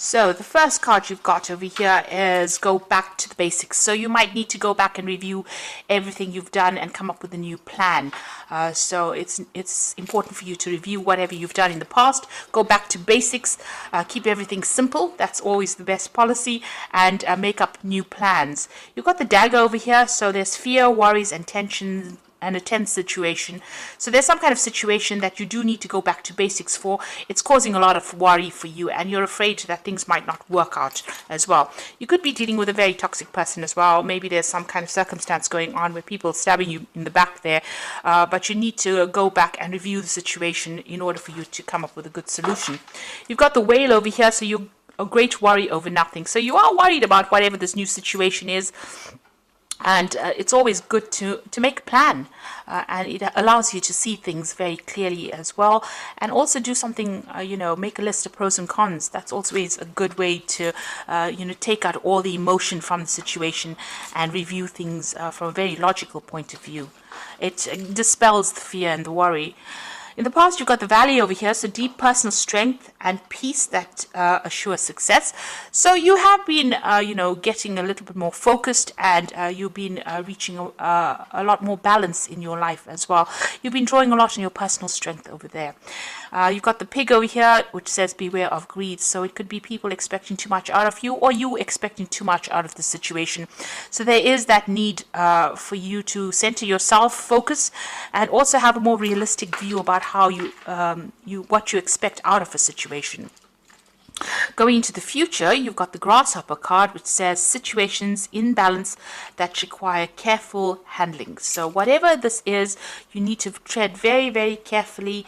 So the first card you've got over here is go back to the basics. So you might need to go back and review everything you've done and come up with a new plan. So it's important for you to review whatever you've done in the past, go back to basics, keep everything simple. That's always the best policy, and make up new plans. You've got the dagger over here, so there's fear, worries, and tension and a tense situation. So there's some kind of situation that you do need to go back to basics for. It's causing a lot of worry for you, and you're afraid that things might not work out as well. You could be dealing with a very toxic person as well. Maybe there's some kind of circumstance going on where people are stabbing you in the back there, but you need to go back and review the situation in order for you to come up with a good solution. You've got the whale over here, so you're a great worry over nothing. So you are worried about whatever this new situation is. And it's always good to make a plan, and it allows you to see things very clearly as well, and also do something, make a list of pros and cons. That's always a good way to, take out all the emotion from the situation and review things from a very logical point of view. It dispels the fear and the worry. In the past, you've got the valley over here, so deep personal strength and peace that assure success. So you have been, getting a little bit more focused, and you've been reaching a lot more balance in your life as well. You've been drawing a lot on your personal strength over there. You've got the pig over here, which says beware of greed. So it could be people expecting too much out of you, or you expecting too much out of the situation. So there is that need for you to center yourself, focus, and also have a more realistic view about how what you expect out of a situation. Going into the future, you've got the grasshopper card, which says situations in balance that require careful handling. So whatever this is, you need to tread very, very carefully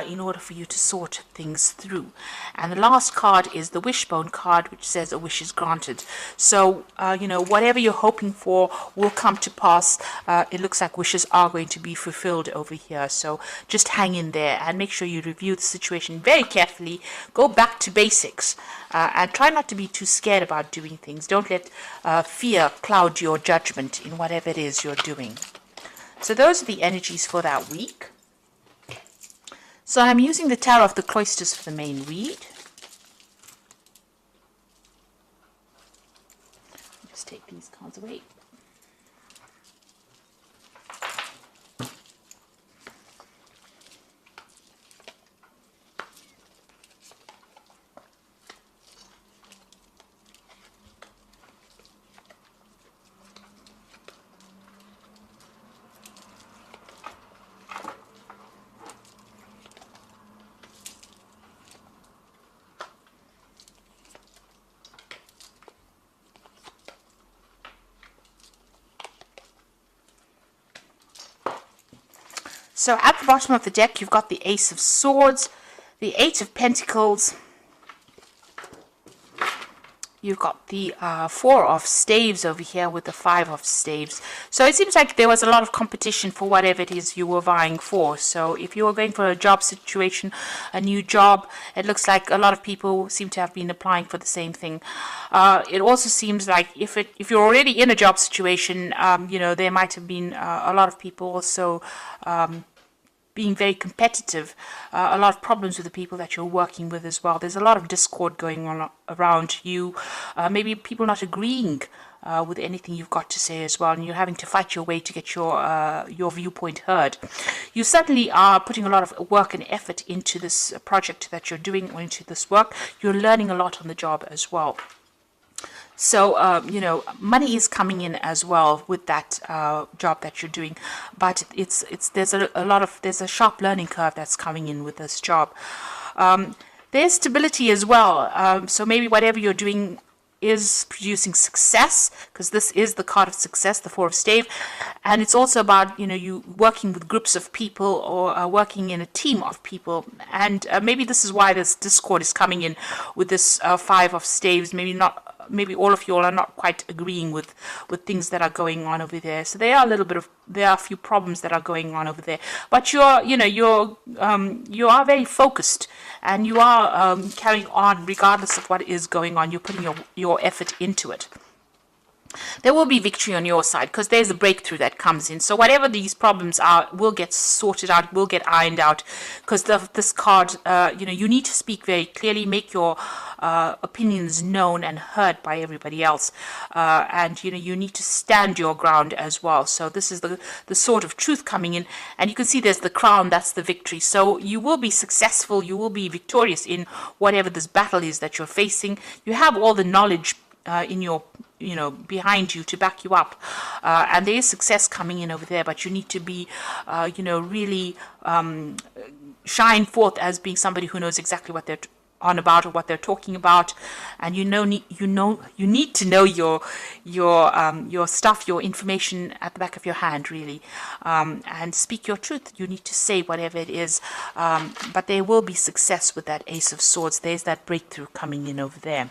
in order for you to sort things through. And the last card is the wishbone card, which says a wish is granted. So, whatever you're hoping for will come to pass. It looks like wishes are going to be fulfilled over here. So just hang in there and make sure you review the situation very carefully. Go back to basics. And try not to be too scared about doing things. Don't let fear cloud your judgment in whatever it is you're doing. So those are the energies for that week. So I'm using the Tarot of the Cloisters for the main read. Just take these cards away. So at the bottom of the deck, you've got the Ace of Swords, the Eight of Pentacles, you've got the Four of Staves over here with the Five of Staves. So it seems like there was a lot of competition for whatever it is you were vying for. So if you were going for a job situation, a new job, it looks like a lot of people seem to have been applying for the same thing. It also seems like if you're already in a job situation, there might have been a lot of people also being very competitive, a lot of problems with the people that you're working with as well. There's a lot of discord going on around you, maybe people not agreeing with anything you've got to say as well, and you're having to fight your way to get your viewpoint heard. You certainly are putting a lot of work and effort into this project that you're doing, or into this work. You're learning a lot on the job as well. So, money is coming in as well with that job that you're doing, but there's a sharp learning curve that's coming in with this job. There's stability as well. So maybe whatever you're doing is producing success, because this is the card of success, the Four of Stave, and it's also about you working with groups of people, or working in a team of people, and maybe this is why this discord is coming in with this Five of Staves. Maybe all of you all are not quite agreeing with things that are going on over there. So there are a few problems that are going on over there. But you are very focused, and you are carrying on regardless of what is going on. You're putting your effort into it. there will be victory on your side because there's a breakthrough that comes in. So whatever these problems are will get sorted out, will get ironed out, because this card, you need to speak very clearly, make your opinions known and heard by everybody else, and you need to stand your ground as well. So this is the sort of truth coming in, and you can see there's the crown, that's the victory. So you will be successful, you will be victorious in whatever this battle is that you're facing. You have all the knowledge in your behind you to back you up, and there is success coming in over there, but you need to be really shine forth as being somebody who knows exactly what they're on about or what they're talking about, and you need to know your stuff, your information at the back of your hand, really, and speak your truth. You need to say whatever it is, but there will be success with that Ace of Swords. There's that breakthrough coming in over there.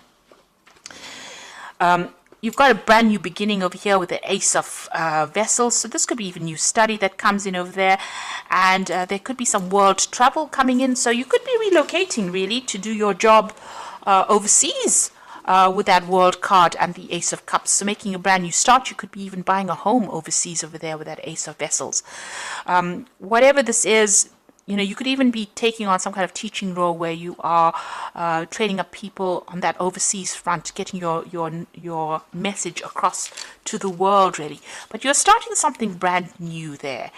You've got a brand new beginning over here with the Ace of Vessels. So this could be even new study that comes in over there. And there could be some world travel coming in. So you could be relocating, really, to do your job overseas with that world card and the Ace of Cups. So making a brand new start. You could be even buying a home overseas over there with that Ace of Vessels. Whatever this is, you could even be taking on some kind of teaching role where you are training up people on that overseas front, getting your message across to the world, really. But you're starting something brand new there.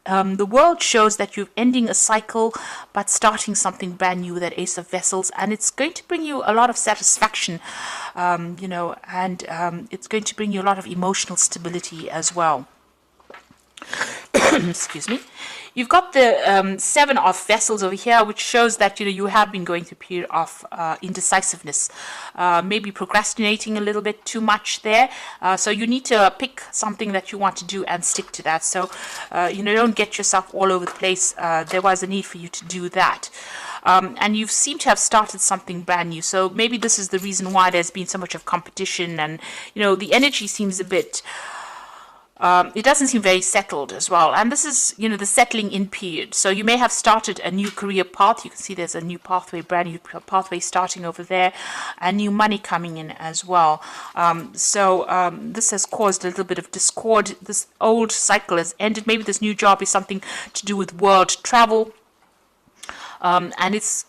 The world shows that you're ending a cycle, but starting something brand new with that Ace of Vessels, and it's going to bring you a lot of satisfaction, and it's going to bring you a lot of emotional stability as well. Excuse me. You've got the Seven of Vessels over here, which shows that you have been going through a period of indecisiveness, maybe procrastinating a little bit too much there. So you need to pick something that you want to do and stick to that. So don't get yourself all over the place. There was a need for you to do that. And you seem to have started something brand new. So maybe this is the reason why there's been so much of competition, and the energy seems a bit. It doesn't seem very settled as well. And this is, the settling in period. So you may have started a new career path. You can see there's a new pathway, brand new pathway starting over there, and new money coming in as well. This has caused a little bit of discord. This old cycle has ended. Maybe this new job is something to do with world travel. And it's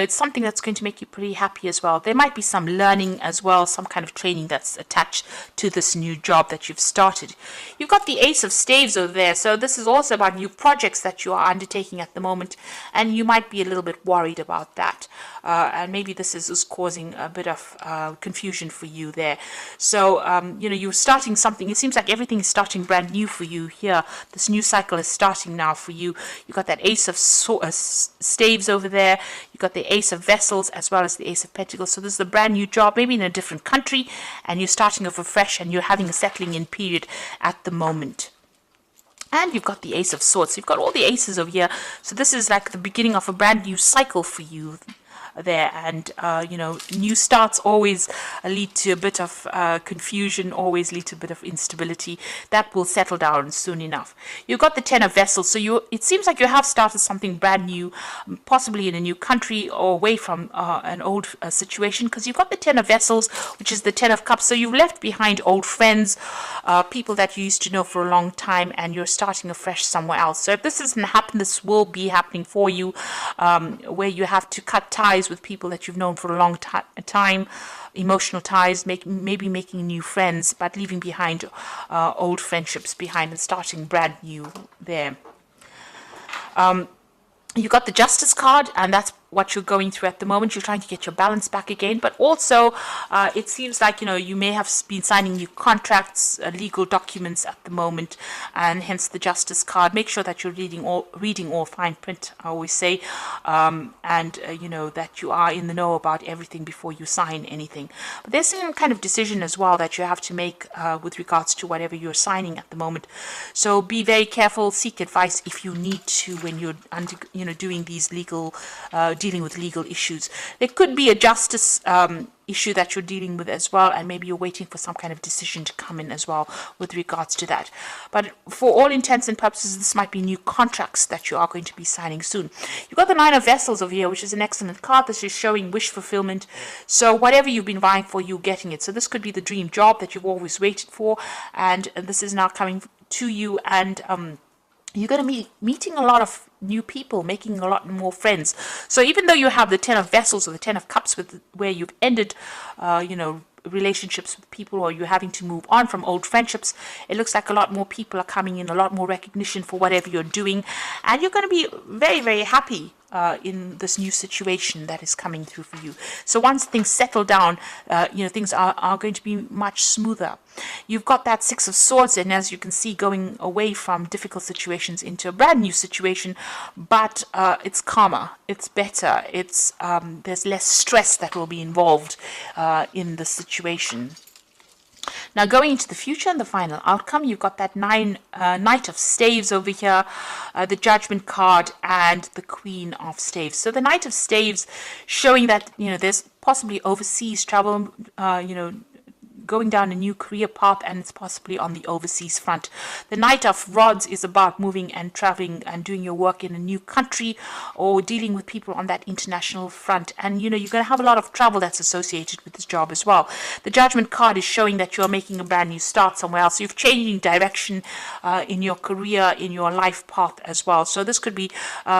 something that's going to make you pretty happy as well. There might be some learning as well, some kind of training that's attached to this new job that you've started. You've got the Ace of Staves over there. So this is also about new projects that you are undertaking at the moment, and you might be a little bit worried about that. And maybe this is causing a bit of confusion for you there. So, you're starting something. It seems like everything is starting brand new for you here. This new cycle is starting now for you. You've got that Ace of Staves over there. You've got the Ace of Vessels as well as the Ace of Pentacles. So this is a brand new job, maybe in a different country, and you're starting off afresh, and you're having a settling in period at the moment. And you've got the Ace of Swords. So you've got all the aces over here. So this is like the beginning of a brand new cycle for you there. And new starts always lead to a bit of confusion, always lead to a bit of instability. That will settle down soon enough. You've got the Ten of Vessels. So it seems like you have started something brand new, possibly in a new country or away from an old situation, because you've got the Ten of Vessels, which is the Ten of Cups. So you've left behind old friends, people that you used to know for a long time, and you're starting afresh somewhere else. So if this doesn't happen, this will be happening for you, where you have to cut ties with people that you've known for a long time, emotional ties, maybe making new friends, but leaving behind old friendships behind and starting brand new there. You got the Justice card, and that's what you're going through at the moment. You're trying to get your balance back again, but also it seems like you may have been signing new contracts, legal documents at the moment, and hence the Justice card. Make sure that you're reading all fine print, I always say, and that you are in the know about everything before you sign anything. But there's some kind of decision as well that you have to make with regards to whatever you're signing at the moment. So be very careful. Seek advice if you need to when you're doing these legal dealing with legal issues. There could be a justice issue that you're dealing with as well, and maybe you're waiting for some kind of decision to come in as well with regards to that. But for all intents and purposes, this might be new contracts that you are going to be signing soon. You've got the Nine of Vessels over here, which is an excellent card. This is showing wish fulfillment. So whatever you've been vying for, you're getting it. So this could be the dream job that you've always waited for, and this is now coming to you, and you're going to be meeting a lot of new people, making a lot more friends. So even though you have the Ten of Vessels or the Ten of Cups, where you've ended, relationships with people, or you're having to move on from old friendships, it looks like a lot more people are coming in, a lot more recognition for whatever you're doing, and you're going to be very, very happy in this new situation that is coming through for you. So once things settle down, things are going to be much smoother. You've got that Six of Swords, and as you can see, going away from difficult situations into a brand new situation, but it's calmer, it's better, it's there's less stress that will be involved in the situation. Now, going into the future and the final outcome, you've got that Knight of Staves over here, the Judgment card, and the Queen of Staves. So the Knight of Staves showing that, there's possibly overseas travel, going down a new career path, and it's possibly on the overseas front. The Knight of Rods is about moving and traveling and doing your work in a new country, or dealing with people on that international front. And you're going to have a lot of travel that's associated with this job as well. The Judgment card is showing that you're making a brand new start somewhere else. You've changing direction in your career, in your life path as well. So this could be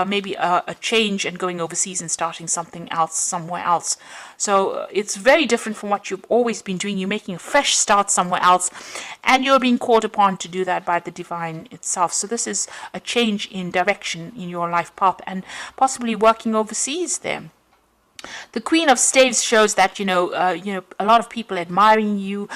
maybe a change and going overseas and starting something else somewhere else. So it's very different from what you've always been doing. You're making a fresh start somewhere else, and you're being called upon to do that by the divine itself. So this is a change in direction in your life path, and possibly working overseas there. The Queen of Staves shows that a lot of people admiring you.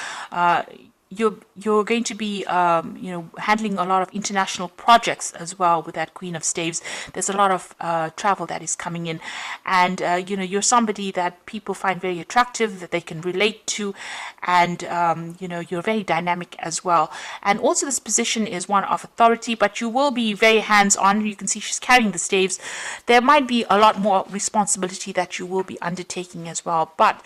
You're going to be handling a lot of international projects as well with that Queen of Staves. There's a lot of travel that is coming in, and you're somebody that people find very attractive, that they can relate to, and you're very dynamic as well. And also this position is one of authority, but you will be very hands-on. You can see she's carrying the staves. There might be a lot more responsibility that you will be undertaking as well, but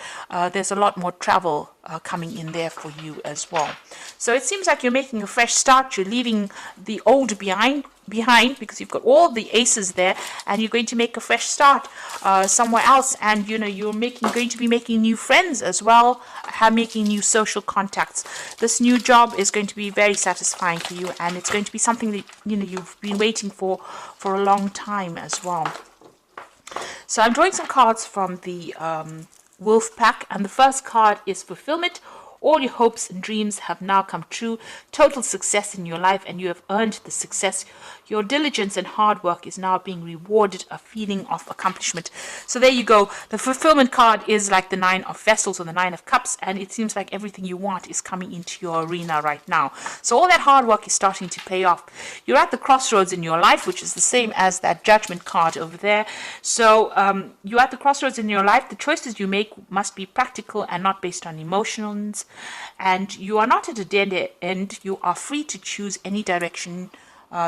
there's a lot more travel coming in there for you as well. So it seems like you're making a fresh start. You're leaving the old behind because you've got all the aces there, and you're going to make a fresh start somewhere else. And you're going to be making new friends as well, making new social contacts. This new job is going to be very satisfying for you, and it's going to be something that you've been waiting for a long time as well. So I'm drawing some cards from the Wolf pack, and the first card is Fulfillment. All your hopes and dreams have now come true. Total success in your life, and you have earned the success. Your diligence and hard work is now being rewarded, a feeling of accomplishment. So there you go. The Fulfillment card is like the Nine of Vessels or the Nine of Cups, and it seems like everything you want is coming into your arena right now. So all that hard work is starting to pay off. You're at the crossroads in your life, which is the same as that Judgment card over there. So you're at the crossroads in your life. The choices you make must be practical and not based on emotions. And you are not at a dead end. You are free to choose any direction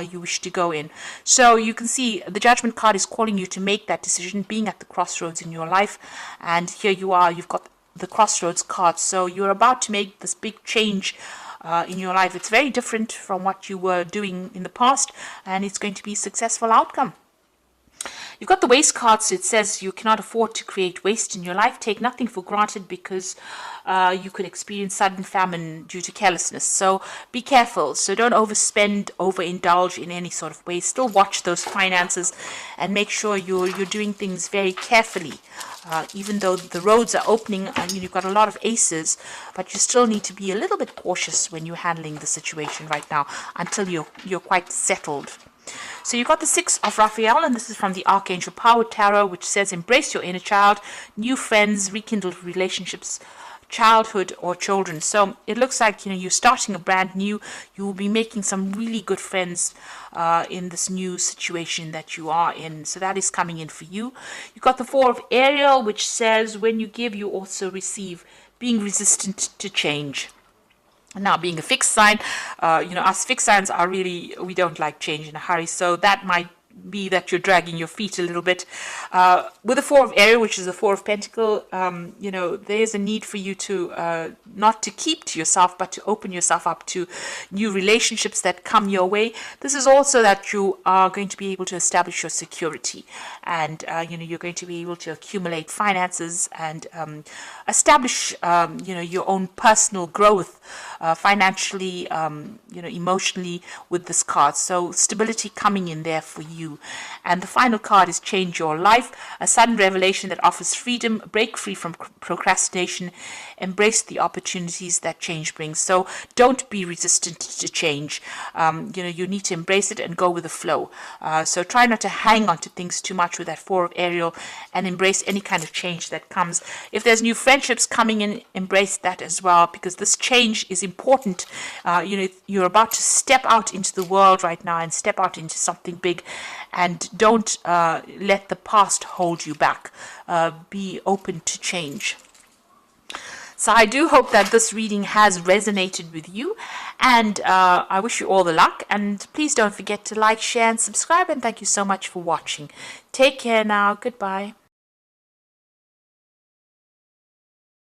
you wish to go in. So you can see the Judgment card is calling you to make that decision, being at the crossroads in your life. And here you are, you've got the crossroads card. So you're about to make this big change in your life. It's very different from what you were doing in the past, and it's going to be a successful outcome. You've got the Waste card, so it says you cannot afford to create waste in your life. Take nothing for granted, because you could experience sudden famine due to carelessness. So be careful. So don't overspend, overindulge in any sort of way. Still watch those finances and make sure you're doing things very carefully. Even though the roads are opening, you've got a lot of aces, but you still need to be a little bit cautious when you're handling the situation right now until you're quite settled. So you've got the Six of Raphael, and this is from the Archangel Power Tarot, which says embrace your inner child, new friends, rekindled relationships, childhood or children. So it looks like you're starting a brand new. You will be making some really good friends in this new situation that you are in. So that is coming in for you. You've got the Four of Ariel, which says when you give, you also receive, being resistant to change. Now, being a fixed sign, us fixed signs are really, we don't like change in a hurry. So that might be that you're dragging your feet a little bit. With the Four of Ariel, which is the Four of Pentacle, you know, there's a need for you to not to keep to yourself, but to open yourself up to new relationships that come your way. This is also that you are going to be able to establish your security, and you know, you're going to be able to accumulate finances and establish you know, your own personal growth financially, you know, emotionally with this card. So stability coming in there for you. And the final card is Change Your Life, a sudden revelation that offers freedom, break free from procrastination, embrace the opportunities that change brings. So don't be resistant to change. You know, you need to embrace it and go with the flow. So try not to hang on to things too much with that Four of Ariel, and embrace any kind of change that comes. If there's new friendships coming in, embrace that as well, because this change is important. You know, you're about to step out into the world right now and step out into something big, and don't let the past hold you back. Be open to change. So I do hope that this reading has resonated with you, and I wish you all the luck. And please don't forget to like, share, and subscribe. And thank you so much for watching. Take care now. Goodbye.